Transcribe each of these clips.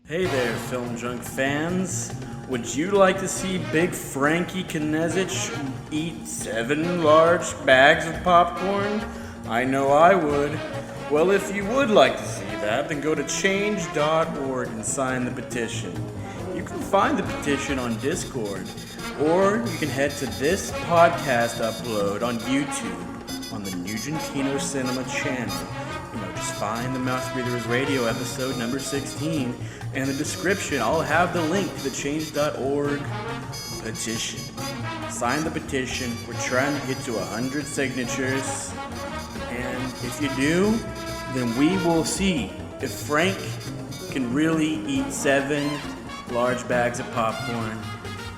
Hey there, Film Junk fans. Would you like to see Big Frankie Knezich eat 7 large bags of popcorn? I know I would. Well, if you would like to see that, then go to change.org and sign the petition. You can find the petition on Discord, or you can head to this podcast upload on YouTube on the Nugentino Cinema channel. Just find the Mouthbreathers Radio episode number 16, and in the description I'll have the link to the change.org petition. Sign the petition. We're trying to get to 100 signatures, and if you do, then we will see if Frank can really eat 7 large bags of popcorn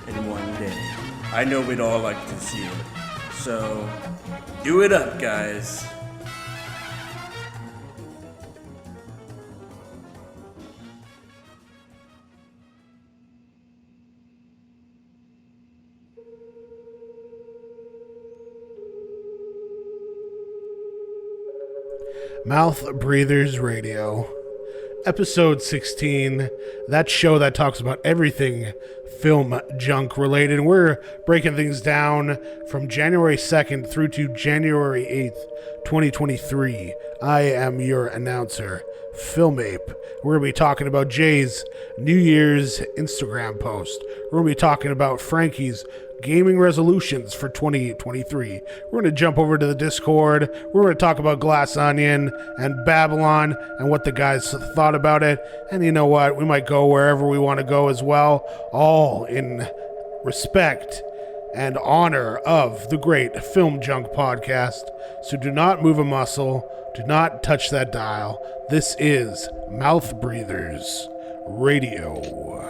in one day. I know we'd all like to see it. So, do it up, guys. Mouthbreathers Radio, episode 16, that show that talks about everything film junk related. And we're breaking things down from January 2nd through to January 8th, 2023. I am your announcer, Filmape. We're going to be talking about Jay's New Year's Instagram post. We're going to be talking about Frankie's gaming resolutions for 2023. We're going to jump over to the Discord. We're going to talk about Glass Onion and Babylon and what the guys thought about it. And you know what? We might go wherever we want to go as well, all in respect and honor of the great Film Junk podcast. So do not move a muscle. Do not touch that dial. This is Mouthbreathers Radio.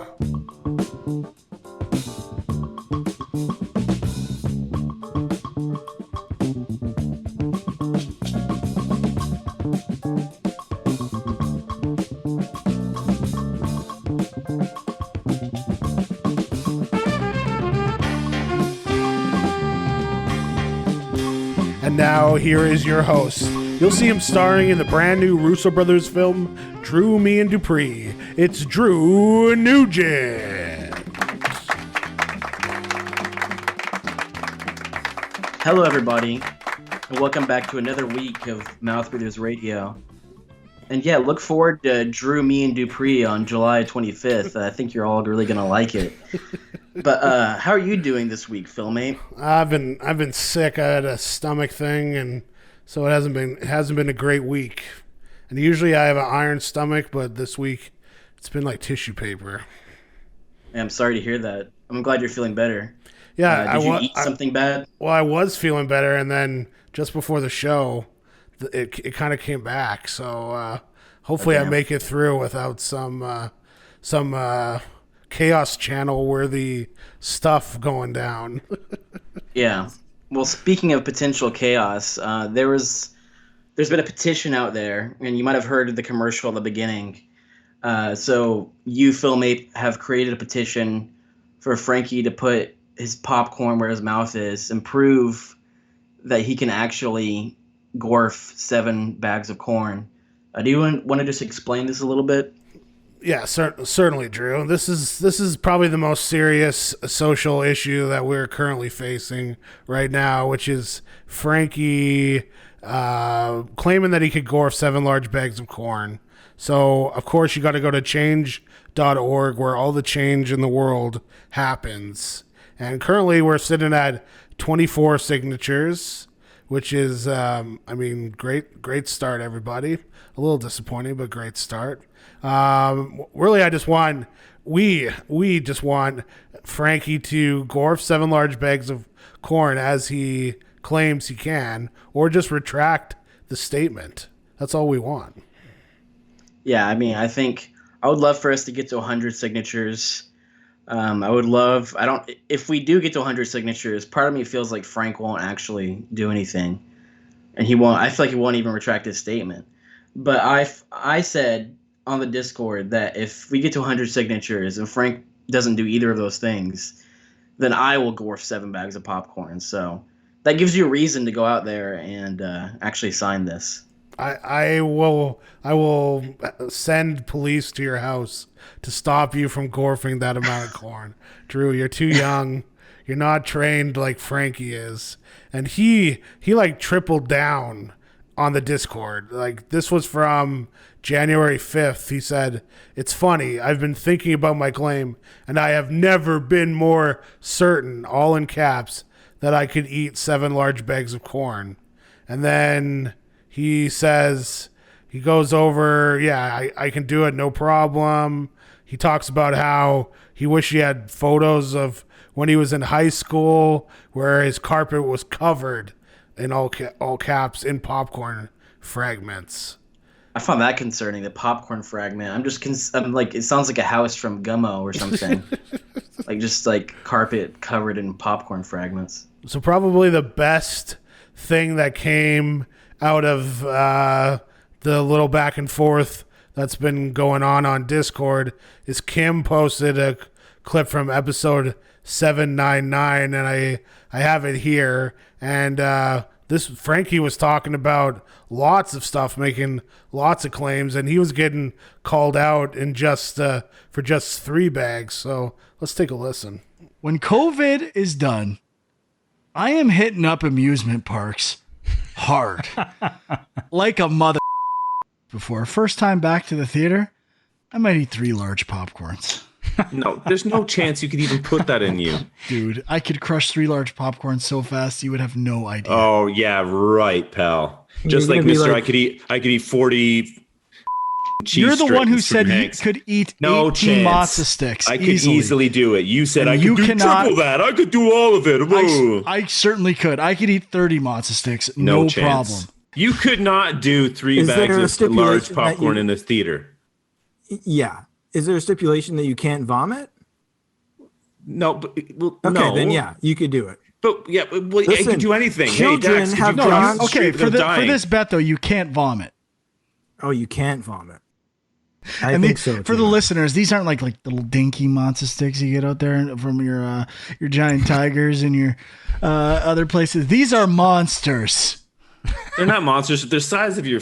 And now, here is your host. You'll see him starring in the brand new Russo Brothers film, Drew, Me, and Dupree. It's Drew Nugent. Hello, everybody, and welcome back to another week of Mouthbreathers Radio. And yeah, look forward to Drew, Me, and Dupree on July 25th. I think you're all really going to like it. But how are you doing this week, Philmate? I've been sick. I had a stomach thing, and so it hasn't been a great week. And usually I have an iron stomach, but this week it's been like tissue paper. I'm sorry to hear that. I'm glad you're feeling better. Yeah, did you eat something bad? Well, I was feeling better, and then just before the show, it kind of came back. So hopefully I make it through without some Chaos Channel worthy stuff going down. Yeah. Well, speaking of potential chaos, there's been a petition out there, and you might have heard the commercial at the beginning. So you, Philmate, have created a petition for Frankie to put his popcorn where his mouth is and prove that he can actually gorf 7 bags of corn. Do you want to just explain this a little bit? Yeah, certainly, Drew. This is probably the most serious social issue that we're currently facing right now, which is Frankie claiming that he could gorf 7 large bags of corn. So, of course, you got to go to change.org, where all the change in the world happens. And currently, we're sitting at 24 signatures, which is, great start, everybody. A little disappointing, but great start. Really, we just want Frankie to gorf 7 large bags of corn as he claims he can, or just retract the statement. That's all we want. Yeah, I think I would love for us to get to 100 signatures. If we do get to 100 signatures, part of me feels like Frank won't actually do anything, and I feel like he won't even retract his statement. But I said on the Discord that if we get to 100 signatures and Frank doesn't do either of those things, then I will gorf 7 bags of popcorn. So that gives you a reason to go out there and actually sign this. I will send police to your house to stop you from gorfing that amount of corn. Drew, you're too young. You're not trained like Frankie is. And he like tripled down on the Discord. Like, this was from January 5th. He said, "It's funny. I've been thinking about my claim, and I have never been more certain, all in caps, that I could eat 7 large bags of corn." And then he says, he goes over, yeah, I can do it, no problem. He talks about how he wished he had photos of when he was in high school where his carpet was covered in all caps in popcorn fragments. I found that concerning, the popcorn fragment. I'm like, it sounds like a house from Gummo or something. Like, just like carpet covered in popcorn fragments. So probably the best thing that came out of the little back and forth that's been going on Discord is Kim posted a clip from episode 799, and I have it here. And this Frankie was talking about lots of stuff, making lots of claims, and he was getting called out in just for just 3 bags. So let's take a listen. When COVID is done, I am hitting up amusement parks hard. Like a mother. Before first time back to the theater, I might eat 3 large popcorns. No, there's no chance you could even put that in you. Dude, I could crush 3 large popcorns so fast you would have no idea. Oh yeah, right, pal. Just like Mr. I could eat 40 cheese. You're the one who said you Hanks. could eat No 18 chance. matzo sticks. I could easily do it. You said And I you could do cannot- triple that. I could do all of it. Whoa. I certainly could. I could eat 30 matzo sticks. No No chance. problem. You could not do 3 Is there a bags of large stipulation that popcorn you- in the theater. Yeah. Is there a stipulation that you can't vomit? No, but well, Okay, no. then yeah, you could do it. But yeah, well, I Listen, could do anything. Hey, children Dax, could have you No, cross you- the Okay, street for without dying? this bet though, you can't vomit. Oh, you can't vomit. I And think so. for the too. listeners, these aren't like little dinky matzo sticks you get out there from your giant tigers and your other places. These are monsters. They're not monsters. They're the size of your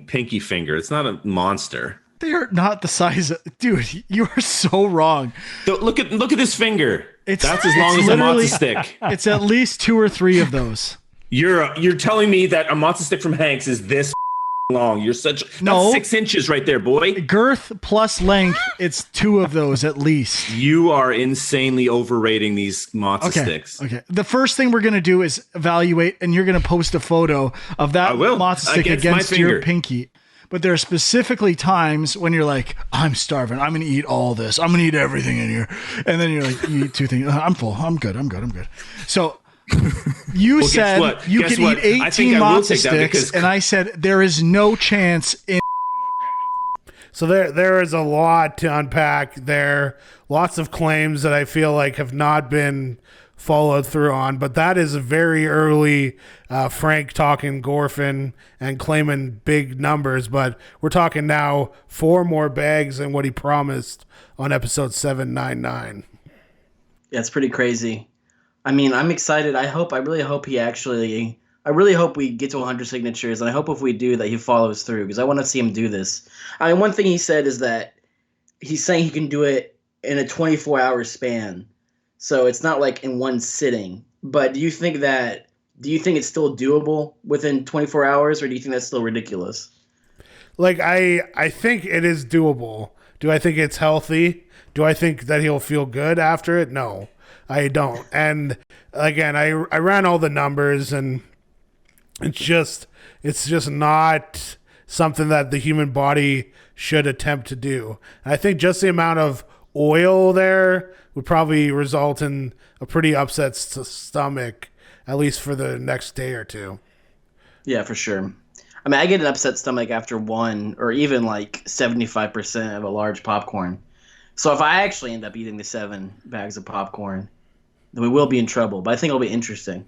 pinky finger. It's not a monster. They are not the size of, dude. You are so wrong. Look at this finger. It's That's as long it's as a literally- matzo stick. It's at least 2 or 3 of those. You're telling me that a matzo stick from Hanks is this long? You're such No. That's 6 inches right there, boy. Girth plus length, it's 2 of those at least. You are insanely overrating these matzo Okay. sticks. Okay. The first thing we're gonna do is evaluate, and you're gonna post a photo of that I will. matzo stick Against my against your finger. pinky. But there are specifically times when you're like, I'm starving. I'm gonna eat all this. I'm gonna eat everything in here. And then you're like, you eat 2 things. I'm full. I'm good. So you Well, guess said what? you Guess could what? eat I 18 think I will matzo take that sticks, because- and I said there is no chance in. So there is a lot to unpack there. Lots of claims that I feel like have not been followed through on, but that is a very early Frank talking Gorfin and claiming big numbers. But we're talking now 4 more bags than what he promised on episode 799. Yeah, it's pretty crazy. I mean, I'm excited. I really hope we get to 100 signatures, and I hope if we do that he follows through, because I want to see him do this. I mean, one thing he said is that he's saying he can do it in a 24-hour span. So it's not like in one sitting. But do you think it's still doable within 24 hours, or do you think that's still ridiculous? Like, I think it is doable. Do I think it's healthy? Do I think that he'll feel good after it? No, I don't. And again, I ran all the numbers, and it's just not something that the human body should attempt to do. And I think just the amount of oil there would probably result in a pretty upset stomach, at least for the next day or 2. Yeah, for sure. I mean, I get an upset stomach after 1 or even like 75% of a large popcorn. So if I actually end up eating the 7 bags of popcorn, then we will be in trouble. But I think it'll be interesting.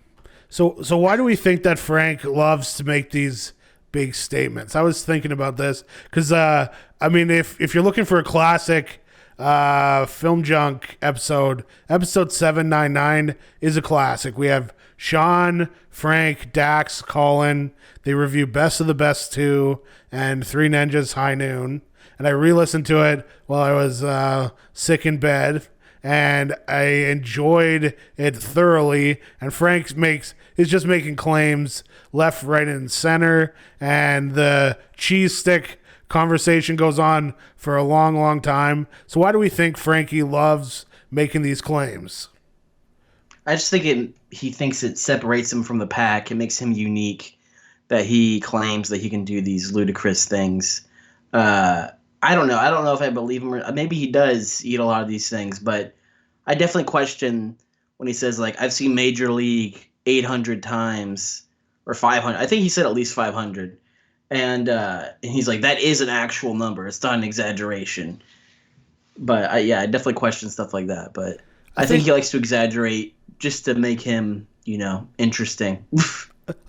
So why do we think that Frank loves to make these big statements? I was thinking about this because, I mean, if you're looking for a classic Film Junk episode 799 is a classic. We have Sean, Frank, Dax, Colin. They review Best of the Best 2 and Three Ninjas High Noon. And I re-listened to it while I was sick in bed, and I enjoyed it thoroughly. And Frank is just making claims left, right, and center, and the cheese stick conversation goes on for a long, long time. So why do we think Frankie loves making these claims? I just think he thinks it separates him from the pack. It makes him unique that he claims that he can do these ludicrous things. I don't know. I don't know if I believe him. Or maybe he does eat a lot of these things, but I definitely question when he says, like, I've seen Major League 800 times or 500. I think he said at least 500. And he's like, that is an actual number. It's not an exaggeration. But I definitely question stuff like that. But I think he likes to exaggerate just to make him, interesting.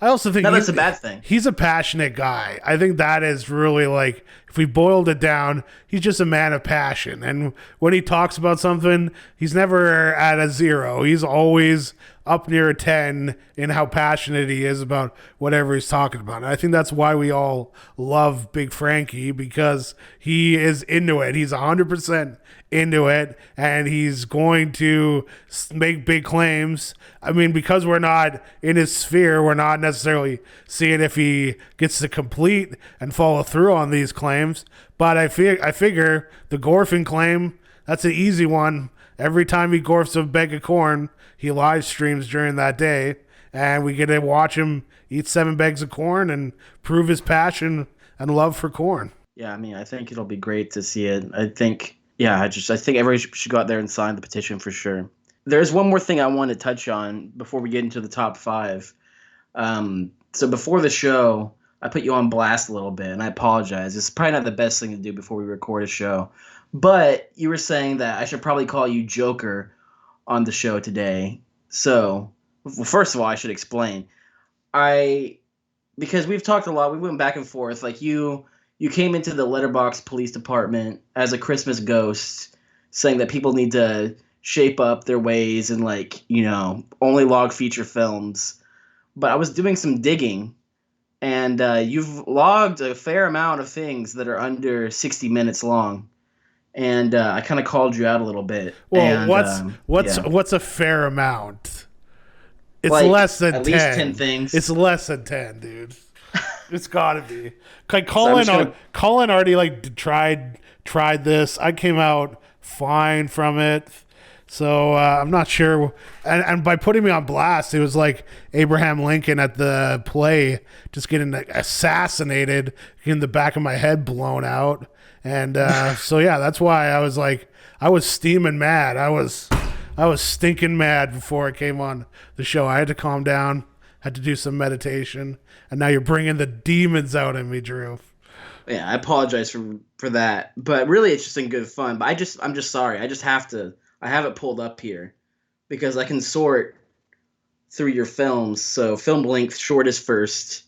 I also think that's a bad thing. He's a passionate guy. I think that is really, like, if we boiled it down, he's just a man of passion. And when he talks about something, he's never at a 0. He's always up near a 10 in how passionate he is about whatever he's talking about. And I think that's why we all love Big Frankie, because he is into it. He's 100% into it, and he's going to make big claims. I mean, because we're not in his sphere, we're not necessarily seeing if he gets to complete and follow through on these claims. But I figure the Gorfing claim, that's an easy one. Every time he gorfs a bag of corn, he live streams during that day, and we get to watch him eat 7 bags of corn and prove his passion and love for corn. Yeah, I mean, I think it'll be great to see it. I think everybody should go out there and sign the petition for sure. There's one more thing I want to touch on before we get into the top 5. So before the show, I put you on blast a little bit, and I apologize. It's probably not the best thing to do before we record a show. But you were saying that I should probably call you Joker on the show today. So, well, first of all, I should explain. Because we've talked a lot, we went back and forth. Like, you came into the Letterboxd Police Department as a Christmas ghost, saying that people need to shape up their ways and, like, only log feature films. But I was doing some digging, and you've logged a fair amount of things that are under 60 minutes long. And I kind of called you out a little bit. Well, and, what's a fair amount? It's like, less than at 10. least 10 things. It's less than 10, dude. It's gotta be. Like, Colin already tried this. I came out fine from it. So I'm not sure. And by putting me on blast, it was like Abraham Lincoln at the play, just getting assassinated, getting the back of my head blown out. And so, yeah, that's why I was like, I was steaming mad. I was stinking mad before I came on the show. I had to calm down, had to do some meditation. And now you're bringing the demons out in me, Drew. Yeah, I apologize for that. But really, it's just in good fun. But I'm just sorry. I have it pulled up here because I can sort through your films. So film length, shortest first.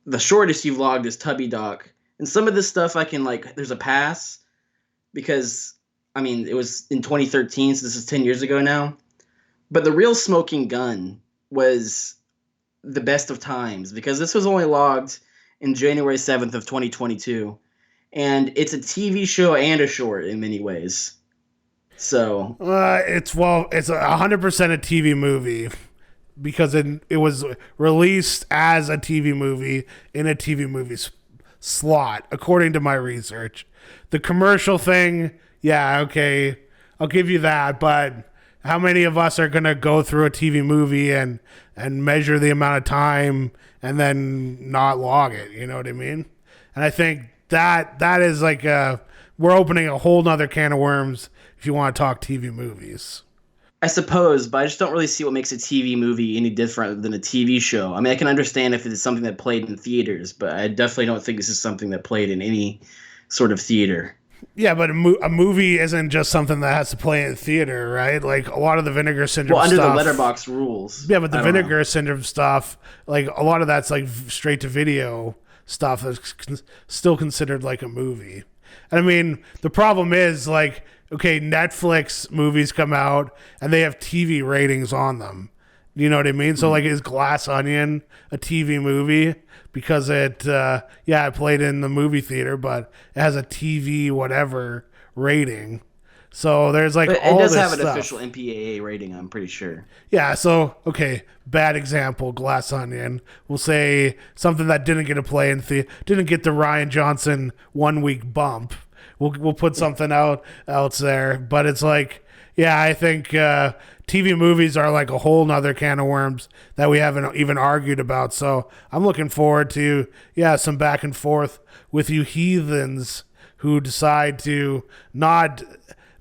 The shortest you've logged is Tubby Doc. And some of this stuff I can, like, there's a pass because, I mean, it was in 2013, so this is 10 years ago now. But the real smoking gun was the best of times because this was only logged in January 7th of 2022. And it's a TV show and a short in many ways. So it's 100% a TV movie because it was released as a TV movie in a TV movie slot, according to my research. The commercial thing, yeah, okay, I'll give you that, but how many of us are gonna go through a TV movie and measure the amount of time and then not log it? You know what I mean? And I think that is like we're opening a whole nother can of worms if you want to talk TV movies. I suppose, but I just don't really see what makes a TV movie any different than a TV show. I mean, I can understand if it's something that played in theaters, but I definitely don't think this is something that played in any sort of theater. Yeah, but a movie isn't just something that has to play in theater, right? Like, a lot of the Vinegar Syndrome stuff. Well, under the Letterboxd rules. Yeah, but the Vinegar Syndrome stuff, like, a lot of that's, like, straight-to-video stuff that's still considered, like, a movie. And, I mean, the problem is, like, okay, Netflix movies come out, and they have TV ratings on them. You know what I mean? So like, is Glass Onion a TV movie because it played in the movie theater, but it has a TV whatever rating. So there's like But all it does this have an stuff. official MPAA rating, I'm pretty sure. Yeah, so okay, bad example, Glass Onion. We'll say something that didn't get a play in didn't get the Ryan Johnson 1 week bump. We'll put something out there, but it's like, yeah, I think TV movies are like a whole nother can of worms that we haven't even argued about. So I'm looking forward to some back and forth with you heathens who decide to not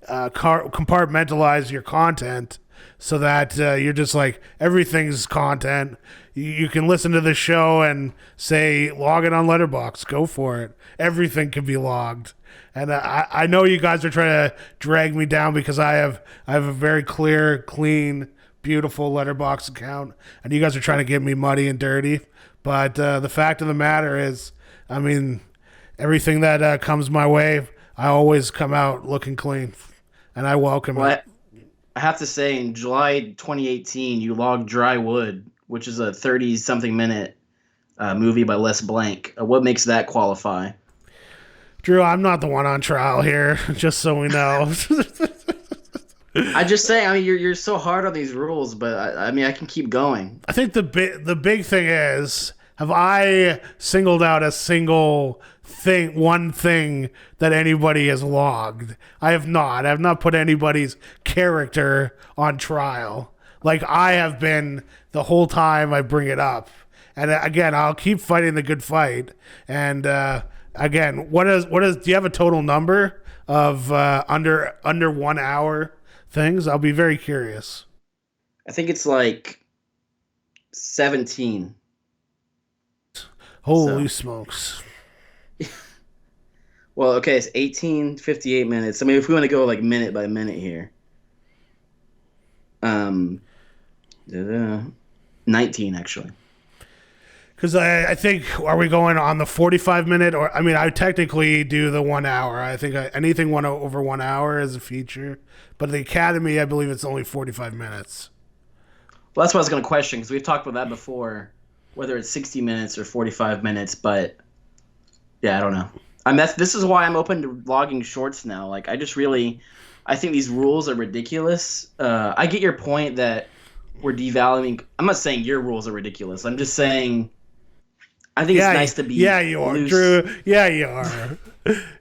compartmentalize your content so that you're just like, everything's content. You can listen to the show and say, log it on Letterboxd. Go for it. Everything can be logged. And I know you guys are trying to drag me down because I have a very clear, clean, beautiful Letterboxd account, and you guys are trying to get me muddy and dirty. But the fact of the matter is, I mean, everything that comes my way, I always come out looking clean, and I welcome it. I have to say, in July 2018, you logged Dry Wood, which is a 30-something minute movie by Les Blank. What makes that qualify? Drew, I'm not the one on trial here, just so we know. I just say, I mean, you're so hard on these rules, but I mean, I can keep going. I think the big thing is, have I singled out a single thing, one thing that anybody has logged? I have not. I have not put anybody's character on trial. Like I have been the whole time I bring it up. And again, I'll keep fighting the good fight. And again, what is? Do you have a total number of under 1 hour things? I'll be very curious. I think it's like 17. Holy smokes. Well, okay, it's 58 minutes. I mean, if we want to go like minute by minute here. 19 actually. Because I think, are we going on the 45 minute? Or I mean, I technically do the 1 hour. I think anything over 1 hour is a feature. But the Academy, I believe it's only 45 minutes. Well, that's what I was going to question, because we've talked about that before, whether it's 60 minutes or 45 minutes. But yeah, I don't know. This is why I'm open to logging shorts now. Like, I think these rules are ridiculous. I get your point that we're devaluing. I'm not saying your rules are ridiculous. I'm just saying I think it's nice to be Yeah, you are, loose. Drew. Yeah, you are.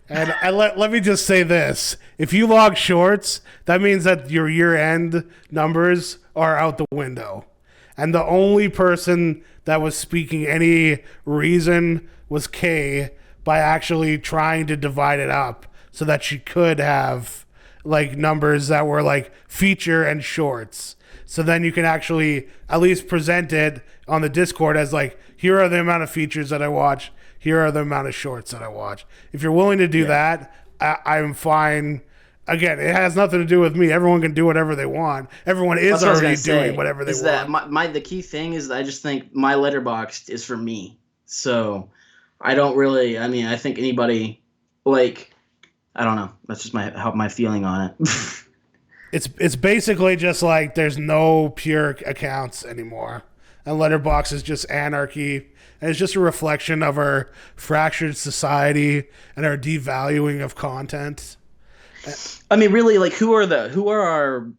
And let me just say this. If you log shorts, that means that your year-end numbers are out the window. And the only person that was speaking any reason was Kay, by actually trying to divide it up so that she could have like numbers that were like feature and shorts. So then you can actually at least present it on the Discord as like, here are the amount of features that I watch. Here are the amount of shorts that I watch. If you're willing to do that, I'm fine. Again, it has nothing to do with me. Everyone can do whatever they want. Everyone is already doing whatever they want. The key thing is, I just think my Letterboxd is for me. So I don't really, I mean, I think anybody, like, I don't know. That's just my feeling on it. It's basically just like there's no pure accounts anymore. And Letterboxd is just anarchy. And it's just a reflection of our fractured society and our devaluing of content. I mean, really, like, who are our,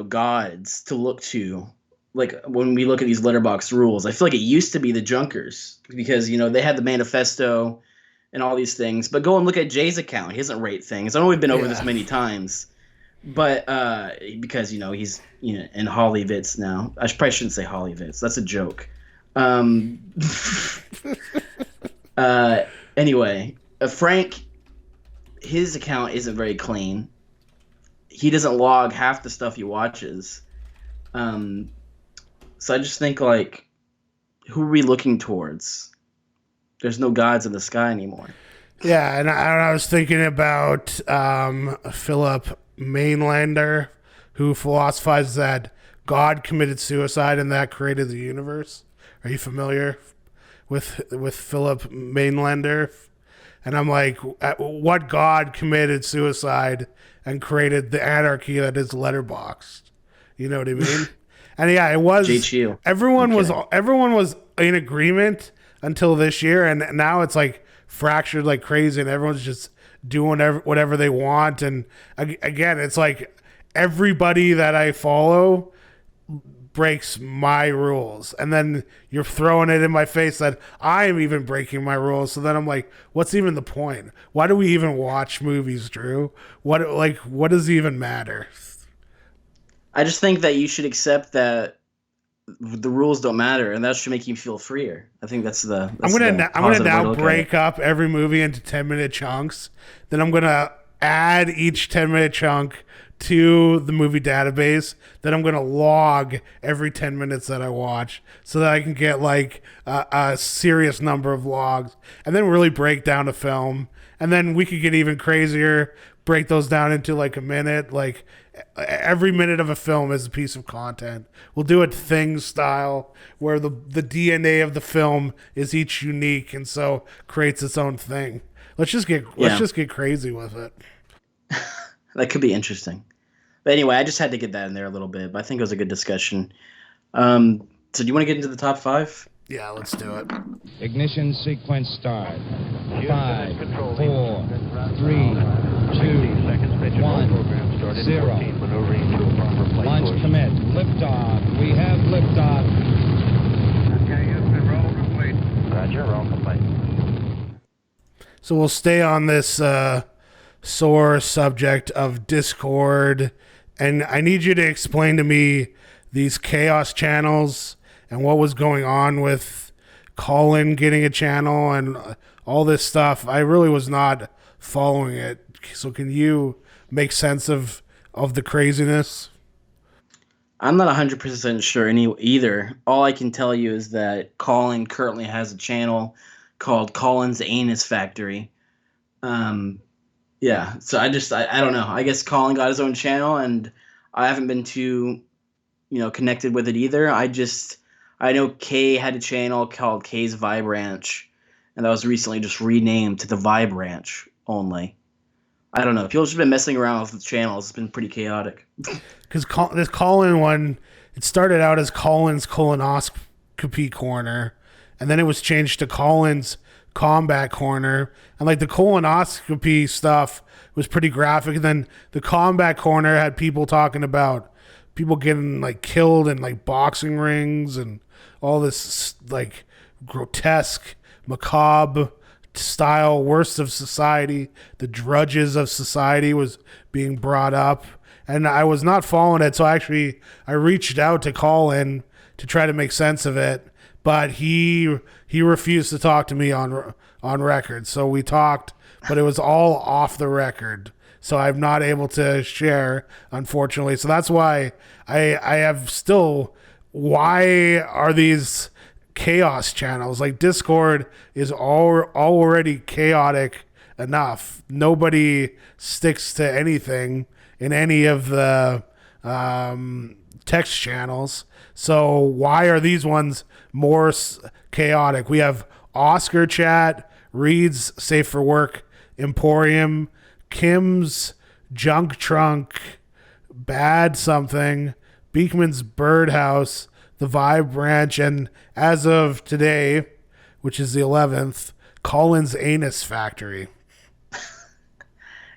gods to look to? Like, when we look at these Letterboxd rules, I feel like it used to be the Junkers, because, they had the manifesto and all these things. But go and look at Jay's account. He doesn't rate things. I know we've been over this many times. But because, he's in Hollyvitz now. I probably shouldn't say Hollyvitz. That's a joke. Anyway, Frank, his account isn't very clean. He doesn't log half the stuff he watches. So I just think, like, who are we looking towards? There's no gods in the sky anymore. Yeah, and I was thinking about Philip Mainlander, who philosophizes that God committed suicide and that created the universe. Are you familiar with Philip Mainlander? And I'm like, what God committed suicide and created the anarchy that is Letterboxd? You know what I mean? And yeah, it was. JHU. Everyone was in agreement until this year, and now it's like fractured like crazy, and everyone's just doing whatever they want. And again, it's like everybody that I follow breaks my rules, and then you're throwing it in my face that I am even breaking my rules. So then I'm like, what's even the point? Why do we even watch movies, Drew? What does it even matter? I just think that you should accept that the rules don't matter, and that should make you feel freer. I think that's the. I'm gonna now break up every movie into 10-minute chunks. Then I'm gonna add each 10-minute chunk to the movie database. Then I'm gonna log every 10 minutes that I watch, so that I can get like a serious number of logs, and then really break down a film. And then we could get even crazier. Break those down into like a minute. Like every minute of a film is a piece of content. We'll do it Thing style, where the DNA of the film is each unique, and so creates its own thing. Let's just get crazy with it. That could be interesting. But anyway, I just had to get that in there a little bit. But I think it was a good discussion. So do you want to get into the top 5? Yeah, let's do it. Ignition sequence start. 5, 4, 3, 2, 1, 0. Launch commit. Liftoff. We have liftoff. Okay, Houston, roll complete. Roger, roll complete. So we'll stay on this sore subject of Discord, and I need you to explain to me these chaos channels and what was going on with Colin getting a channel and all this stuff. I really was not following it. So can you make sense of the craziness? I'm not 100% sure either. All I can tell you is that Colin currently has a channel called Colin's Anus Factory. Yeah, so I don't know. I guess Colin got his own channel, and I haven't been too, connected with it either. I know Kay had a channel called Kay's Vibe Ranch, and that was recently just renamed to the Vibe Ranch only. I don't know. People have just been messing around with the channels. It's been pretty chaotic. Because this Colin one, it started out as Colin's Colonoscopy Corner, and then it was changed to Colin's Combat Corner. And like the colonoscopy stuff was pretty graphic. And then the Combat Corner had people talking about people getting like killed in like boxing rings and all this like grotesque, macabre style, worst of society, the drudges of society was being brought up. And I was not following it, so I reached out to Colin to try to make sense of it, but he refused to talk to me on record. So we talked, but it was all off the record. So I'm not able to share, unfortunately. So that's why I have still. Why are these chaos channels? Like Discord is already chaotic enough. Nobody sticks to anything in any of the text channels. So why are these ones more chaotic? We have Oscar Chat, Reed's Safe for Work Emporium, Kim's Junk Trunk, Bad Something, Beekman's Birdhouse, the Vibe Branch, and as of today, which is the 11th, Colin's Anus Factory.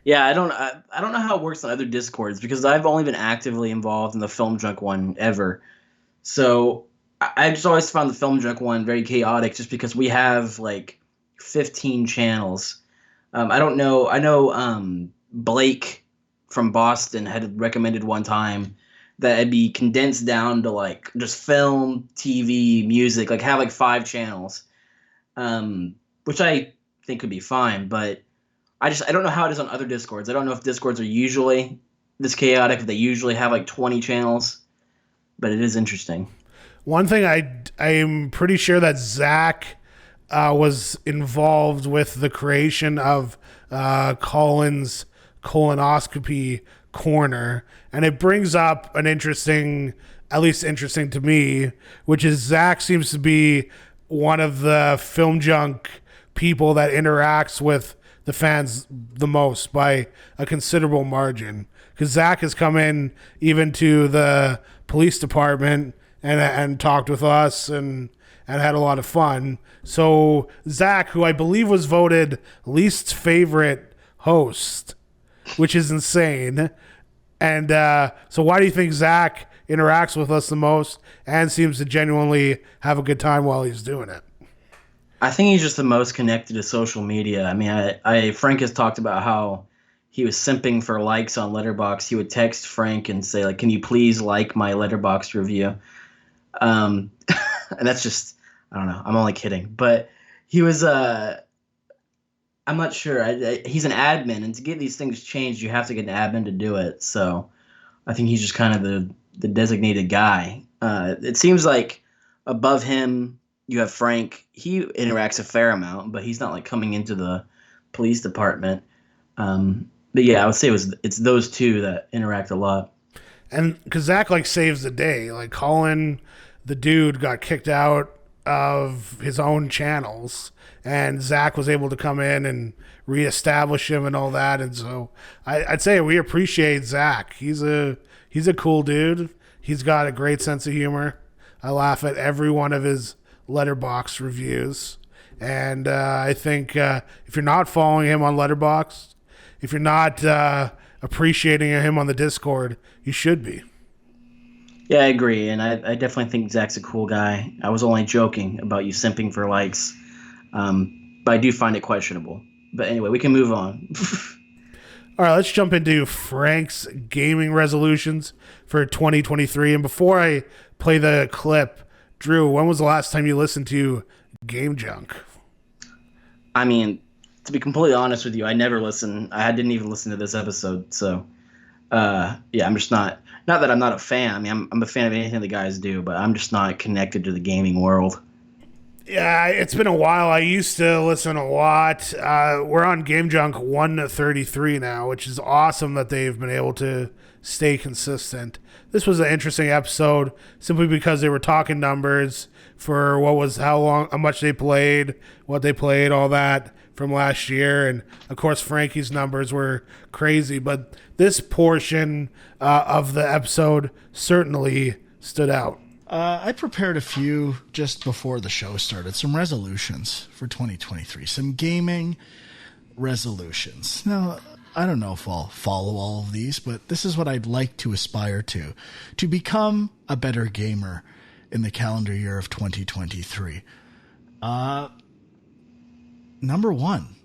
Yeah, I don't know how it works on other Discords, because I've only been actively involved in the Film Junk one ever. So I just always found the Film Junk one very chaotic, just because we have like 15 channels. I don't know. I know Blake from Boston had recommended one time that it'd be condensed down to like just film, TV, music, like have like 5 channels, which I think could be fine. But I don't know how it is on other Discords. I don't know if Discords are usually this chaotic, if they usually have like 20 channels, but it is interesting. One thing I'm pretty sure that Zach was involved with the creation of Colin's Colonoscopy Corner, and it brings up an interesting, at least interesting to me, which is Zach seems to be one of the Film Junk people that interacts with the fans the most by a considerable margin, because Zach has come in even to the police department and talked with us and had a lot of fun. So Zach, who I believe was voted least favorite host, which is insane. And so why do you think Zach interacts with us the most and seems to genuinely have a good time while he's doing it? I think he's just the most connected to social media. I mean, Frank has talked about how he was simping for likes on Letterboxd. He would text Frank and say, like, "Can you please like my Letterboxd review?" And that's just, I don't know. I'm only kidding. But he was, I'm not sure. He's an admin, and to get these things changed, you have to get an admin to do it. So I think he's just kind of the designated guy. It seems like above him, you have Frank. He interacts a fair amount, but he's not like coming into the police department. But yeah, I would say it's those two that interact a lot. And because Zach like saves the day, like Colin, the dude got kicked out of his own channels, and Zach was able to come in and reestablish him and all that. And so I'd say we appreciate Zach. He's a cool dude. He's got a great sense of humor. I laugh at every one of his Letterboxd reviews. And I think if you're not following him on Letterboxd, if you're not appreciating him on the Discord, you should be. Yeah, I agree. And I definitely think Zach's a cool guy. I was only joking about you simping for likes. But I do find it questionable. But anyway, we can move on. All right, let's jump into Frank's gaming resolutions for 2023. And before I play the clip, Drew, when was the last time you listened to Game Junk? I mean, to be completely honest with you, I never listen. I didn't even listen to this episode. So, yeah, I'm just not that I'm not a fan. I mean, I'm a fan of anything the guys do, but I'm just not connected to the gaming world. Yeah, it's been a while. I used to listen a lot. We're on Game Junk 133 now, which is awesome that they've been able to stay consistent. This was an interesting episode simply because they were talking numbers for how much they played, what they played, all that from last year. And of course, Frankie's numbers were crazy, but this portion of the episode certainly stood out. I prepared a few just before the show started, some resolutions for 2023, some gaming resolutions. Now, I don't know if I'll follow all of these, but this is what I'd like to aspire to become a better gamer in the calendar year of 2023. Number one,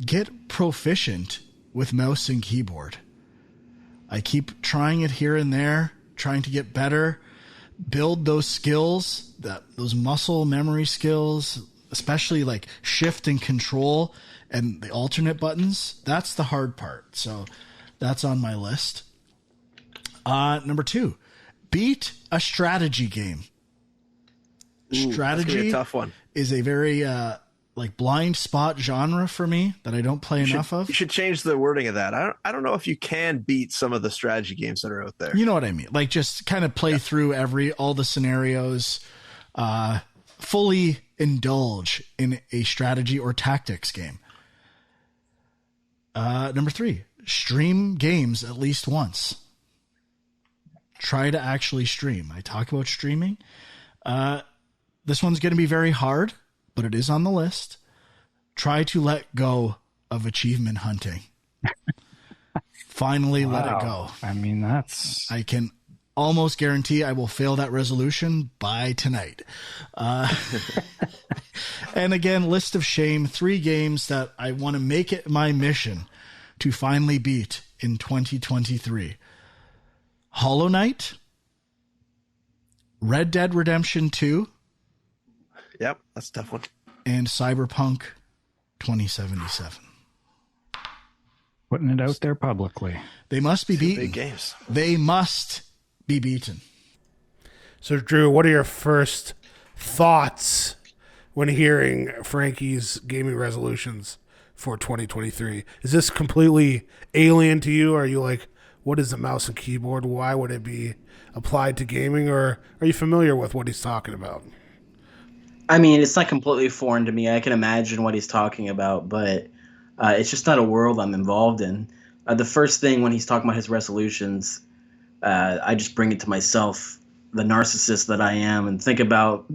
get proficient with mouse and keyboard. I keep trying it here and there, trying to get better. Build those skills, those muscle memory skills, especially like shift and control and the alternate buttons. That's the hard part. So that's on my list. Number two, beat a strategy game. Strategy that's gonna be a tough one. Is a very like blind spot genre for me that I don't play enough of. You should change the wording of that. I don't know if you can beat some of the strategy games that are out there. You know what I mean? Like just kind of play through all the scenarios, fully indulge in a strategy or tactics game. Number three, stream games at least once. Try to actually stream. I talk about streaming. This one's going to be very hard, but it is on the list. Try to let go of achievement hunting. Finally, let it go. I mean, I can almost guarantee I will fail that resolution by tonight. And again, list of shame, 3 games that I want to make it my mission to finally beat in 2023. Hollow Knight, Red Dead Redemption 2. Yep, that's a tough one. And Cyberpunk 2077. Putting it out there publicly. They must be beaten. Big games. They must be beaten. So, Drew, what are your first thoughts when hearing Frankie's gaming resolutions for 2023? Is this completely alien to you? Or are you like, what is the mouse and keyboard? Why would it be applied to gaming? Or are you familiar with what he's talking about? I mean, it's not completely foreign to me. I can imagine what he's talking about, but it's just not a world I'm involved in. The first thing when he's talking about his resolutions, I just bring it to myself. the narcissist that I am and think about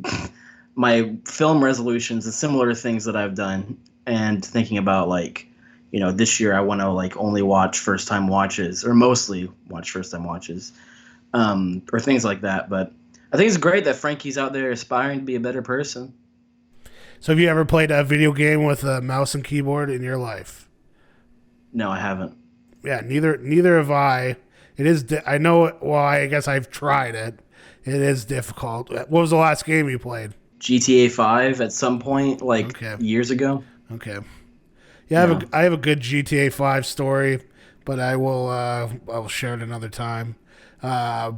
my film resolutions and similar things that I've done, and thinking about like, this year I want to like only watch first time watches or mostly watch first time watches, or things like that. But I think it's great that Frankie's out there aspiring to be a better person. So have you ever played a video game with a mouse and keyboard in your life? No, I haven't. Yeah, neither have I. It is. I know. Well, I guess I've tried it. It is difficult. What was the last game you played? GTA 5 at some point, like years ago. Okay. Yeah, I have a good GTA 5 story, but I will share it another time.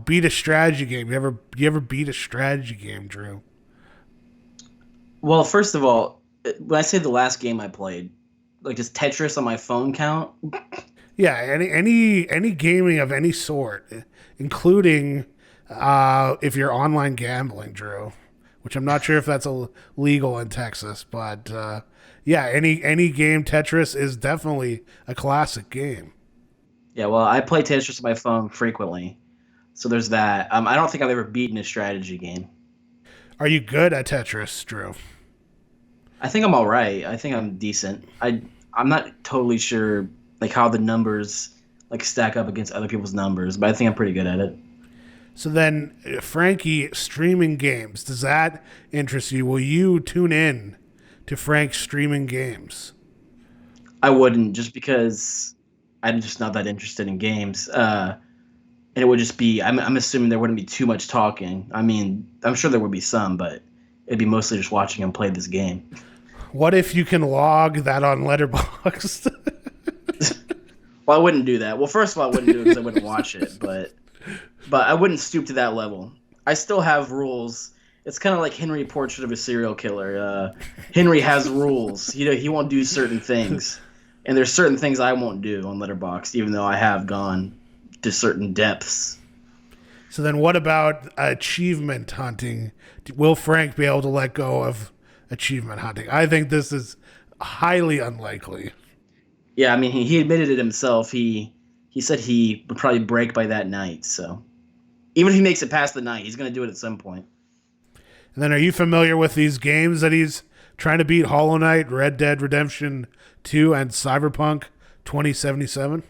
Beat a strategy game. You ever beat a strategy game, Drew? Well, first of all, when I say the last game I played, like does Tetris on my phone count? Yeah, any gaming of any sort, including if you're online gambling, Drew, which I'm not sure if that's illegal in Texas, but yeah, any game Tetris is definitely a classic game. Yeah, well, I play Tetris on my phone frequently, so there's that. I don't think I've ever beaten a strategy game. Are you good at Tetris, Drew? I think I'm all right. I think I'm decent. I'm not totally sure like how the numbers like stack up against other people's numbers, but I think I'm pretty good at it. So then, Frankie, streaming games, does that interest you? Will you tune in to Frank streaming games? I wouldn't, just because I'm just not that interested in games. And it would just be, I'm assuming there wouldn't be too much talking. I mean, I'm sure there would be some, but it'd be mostly just watching him play this game. What if you can log that on Letterboxd? Well, I wouldn't do that. Well, first of all, I wouldn't do it because I wouldn't watch it, but I wouldn't stoop to that level. I still have rules. It's kind of like Henry Portrait of a Serial Killer. Henry has rules. He won't do certain things, and there's certain things I won't do on Letterboxd, even though I have gone to certain depths. So then what about achievement hunting? Will Frank be able to let go of achievement hunting? I think this is highly unlikely. Yeah, I mean, he admitted it himself. He said he would probably break by that night. So even if he makes it past the night, he's going to do it at some point. And then are you familiar with these games that he's trying to beat? Hollow Knight, Red Dead Redemption 2, and Cyberpunk 2077?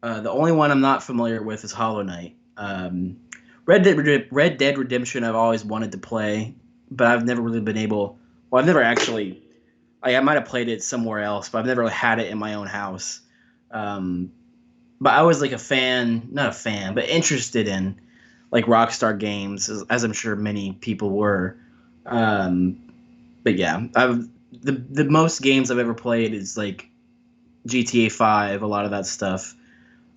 The only one I'm not familiar with is Hollow Knight. Red Dead Redemption I've always wanted to play, but I've never really been able. Well, I've never actually. I might have played it somewhere else, but I've never really had it in my own house. But I was like not a fan, but interested in like Rockstar games, as I'm sure many people were. But yeah, the most games I've ever played is like GTA 5, a lot of that stuff.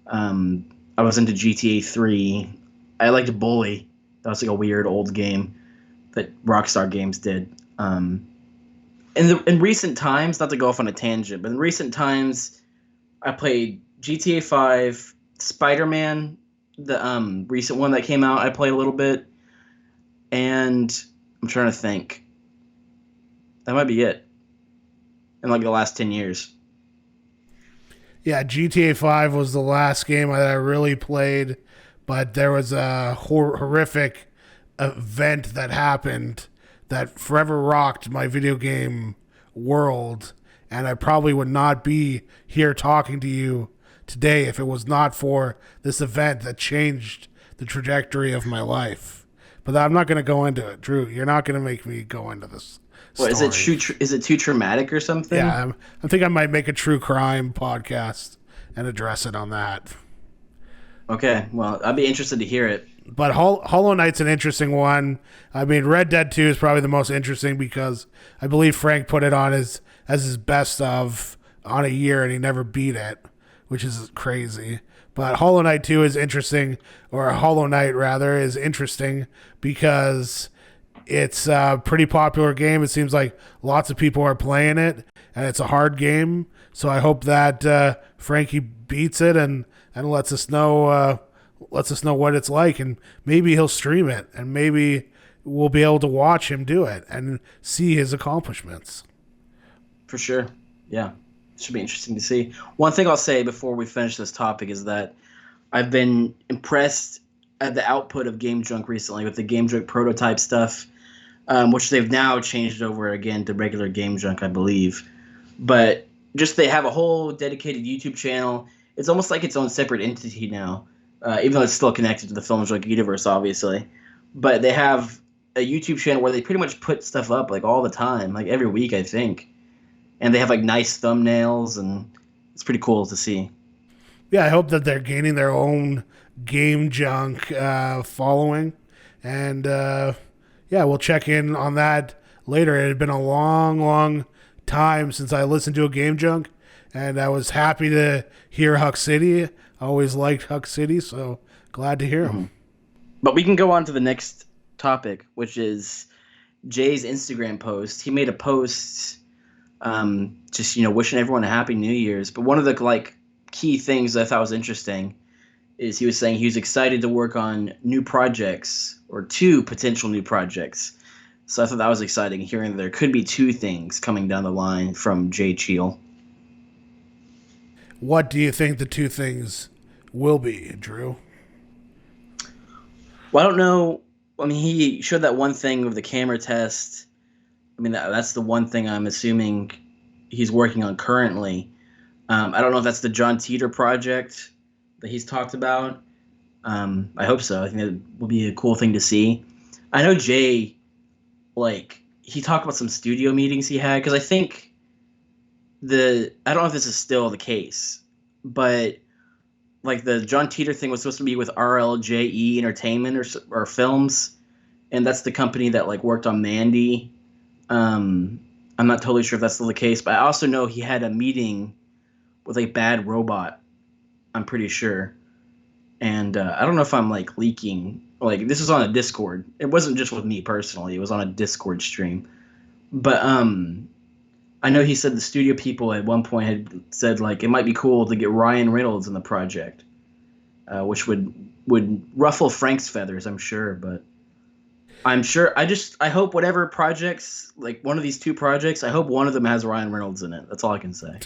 I was into GTA 3. I liked Bully. That was like a weird old game that Rockstar Games did. In recent times, not to go off on a tangent, but in recent times, I played GTA 5, Spider-Man, the recent one that came out. I played a little bit, and I'm trying to think. That might be it. In like the last 10 years. Yeah, GTA 5 was the last game that I really played, but there was a horrific event that happened that forever rocked my video game world, and I probably would not be here talking to you today if it was not for this event that changed the trajectory of my life. But I'm not going to go into it, Drew. You're not going to make me go into this. What, is it too traumatic or something? Yeah, I think I might make a true crime podcast and address it on that. Okay, well, I'd be interested to hear it. But Hollow Knight's an interesting one. I mean, Red Dead 2 is probably the most interesting because I believe Frank put it on as his best of on a year and he never beat it, which is crazy. But Hollow Knight 2 is interesting, or Hollow Knight rather, is interesting because it's a pretty popular game. It seems like lots of people are playing it, and it's a hard game. So I hope that Frankie beats it and lets us know what it's like, and maybe he'll stream it, and maybe we'll be able to watch him do it and see his accomplishments. For sure. Yeah. It should be interesting to see. One thing I'll say before we finish this topic is that I've been impressed the output of Game Junk recently with the Game Junk prototype stuff, which they've now changed over again to regular Game Junk, I believe. But just they have a whole dedicated YouTube channel. It's almost like its own separate entity now, even though it's still connected to the Film Junk universe, obviously. But they have a YouTube channel where they pretty much put stuff up like all the time, like every week, I think. And they have like nice thumbnails, and it's pretty cool to see. Yeah, I hope that they're gaining their own Game Junk following. And yeah, we'll check in on that later. It had been a long time since I listened to a Game Junk, and I was happy to hear Huck City. I always liked Huck City, so glad to hear him. But we can go on to the next topic, which is Jay's Instagram post. He made a post just, wishing everyone a happy New Year's. But one of the key things I thought was interesting is he was saying he was excited to work on new projects, or 2 potential new projects. So I thought that was exciting, hearing that there could be 2 things coming down the line from Jay Cheel. What do you think the 2 things will be, Drew? Well, I don't know. I mean, he showed that one thing of the camera test. I mean, that's the one thing I'm assuming he's working on currently. I don't know if that's the John Teeter project that he's talked about. I hope so. I think that will be a cool thing to see. I know Jay, he talked about some studio meetings he had, because I think I don't know if this is still the case, but the John Teeter thing was supposed to be with RLJE Entertainment or Films, and that's the company that worked on Mandy. I'm not totally sure if that's still the case, but I also know he had a meeting with Bad Robot, I'm pretty sure. And I don't know if I'm leaking. This was on a Discord. It wasn't just with me personally. It was on a Discord stream. But I know he said the studio people at one point had said it might be cool to get Ryan Reynolds in the project, which would ruffle Frank's feathers, I'm sure. But I'm sure. I hope whatever projects, one of these 2 projects, I hope one of them has Ryan Reynolds in it. That's all I can say.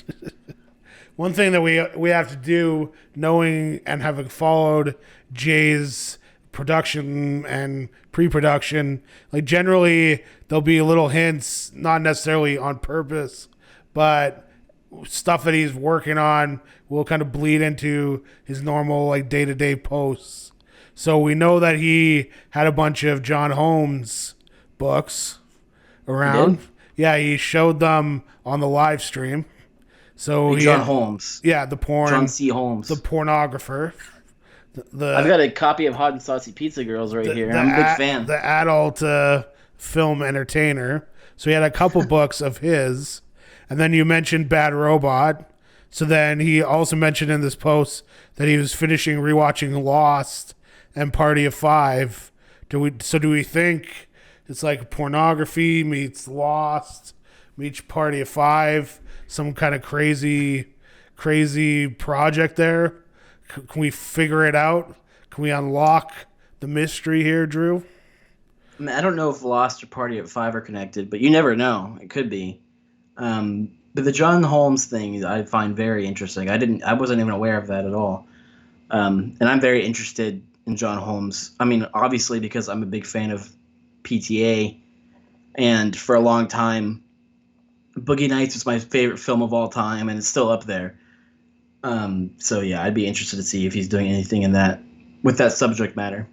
One thing that we have to do, knowing and having followed Jay's production and pre-production, generally there'll be little hints, not necessarily on purpose, but stuff that he's working on will kind of bleed into his normal day-to-day posts. So we know that he had a bunch of John Holmes books around. Yeah, he showed them on the live stream. So John Holmes. Yeah, the porn. John C. Holmes. The pornographer. I've got a copy of Hot and Saucy Pizza Girls right here. I'm a big fan. The adult film entertainer. So he had a couple books of his. And then you mentioned Bad Robot. So then he also mentioned in this post that he was finishing rewatching Lost and Party of Five. Do we think it's pornography meets Lost meets Party of Five? Some kind of crazy project there? Can we figure it out? Can we unlock the mystery here, Drew? I mean, I don't know if Lost or Party of Five are connected, but you never know. It could be. But the John Holmes thing I find very interesting. I wasn't even aware of that at all. And I'm very interested in John Holmes. I mean, obviously because I'm a big fan of PTA, and for a long time, Boogie Nights was my favorite film of all time, and it's still up there. So yeah, I'd be interested to see if he's doing anything in that with that subject matter.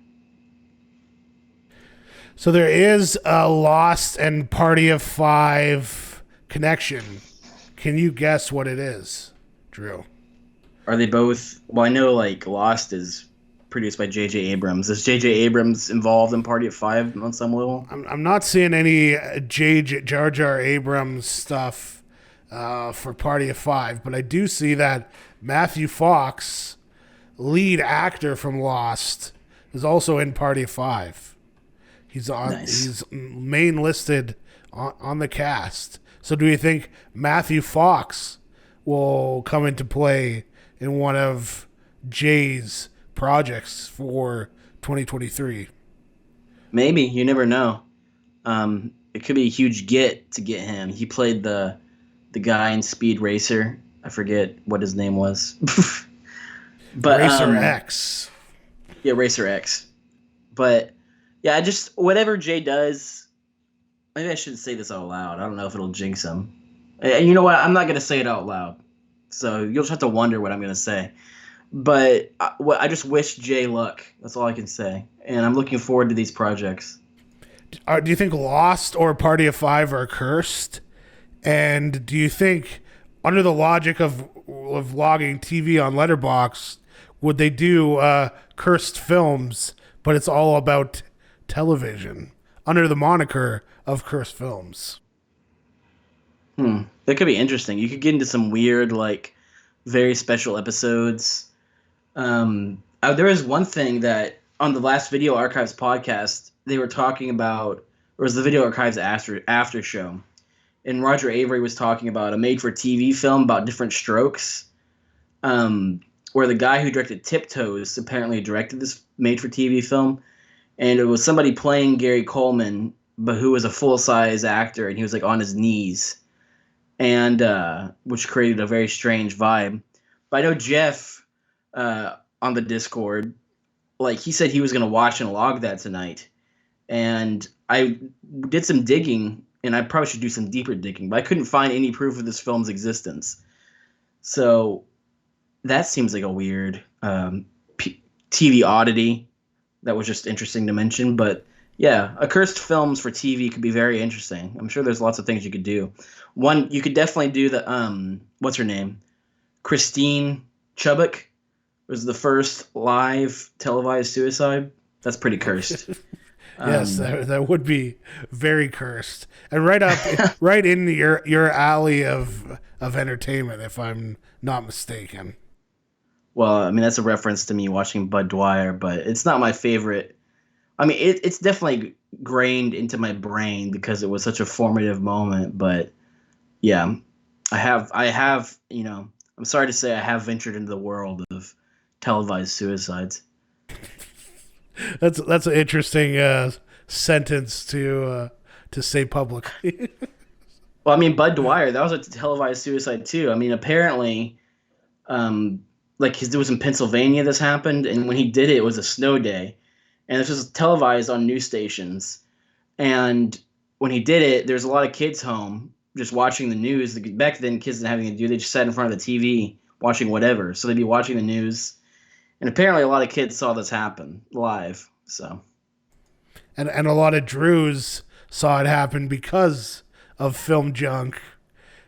So there is a Lost and Party of Five connection. Can you guess what it is, Drew? Are they both? Well, I know Lost is produced by J.J. Abrams. Is J.J. Abrams involved in Party of Five on some level? I'm not seeing any Jar Jar Abrams stuff for Party of Five, but I do see that Matthew Fox, lead actor from Lost, is also in Party of Five. He's on. Nice. He's main listed on the cast. So do you think Matthew Fox will come into play in one of Jay's projects for 2023? Maybe. You never know. It could be a huge get to get him. He played the guy in Speed Racer. I forget what his name was. But Racer X. Yeah, Racer X. But yeah, I just whatever Jay does. Maybe I shouldn't say this out loud. I don't know if it'll jinx him. And you know what? I'm not gonna say it out loud. So you'll just have to wonder what I'm gonna say. But I just wish Jay luck. That's all I can say. And I'm looking forward to these projects. Do you think Lost or Party of Five are cursed? And do you think, under the logic of logging TV on Letterboxd, would they do cursed films, but it's all about television under the moniker of cursed films? That could be interesting. You could get into some weird, like, very special episodes. There is one thing that on the last Video Archives podcast they were talking about, or was the Video Archives after show, and Roger Avery was talking about a made-for-TV film about different strokes, where the guy who directed Tiptoes apparently directed this made-for-TV film, and it was somebody playing Gary Coleman, but who was a full-size actor, and he was like on his knees, and which created a very strange vibe. But I know Jeff on the Discord, like he said he was going to watch and log that tonight, and I did some digging, and I probably should do some deeper digging, but I couldn't find any proof of this film's existence. So that seems like a weird TV oddity that was just interesting to mention. But yeah, accursed films for TV could be very interesting. I'm sure there's lots of things you could do. One, you could definitely do the what's her name? Christine Chubbuck was the first live televised suicide. That's pretty cursed. Yes, that would be very cursed, and right in your alley of entertainment, if I'm not mistaken. Well, I mean that's a reference to me watching Bud Dwyer, but it's not my favorite. I mean, it's definitely grained into my brain because it was such a formative moment. But yeah, I have, you know, I'm sorry to say I have ventured into the world of televised suicides. That's an interesting sentence to say publicly. Well, I mean, Bud Dwyer, that was a televised suicide too. I mean, apparently, like it was in Pennsylvania this happened, and when he did it, it was a snow day, and this was televised on news stations. And when he did it, there's a lot of kids home just watching the news. Back then, kids didn't have anything to do; they just sat in front of the TV watching whatever. So they'd be watching the news. And apparently a lot of kids saw this happen live. So, and a lot of Drews saw it happen because of Film Junk.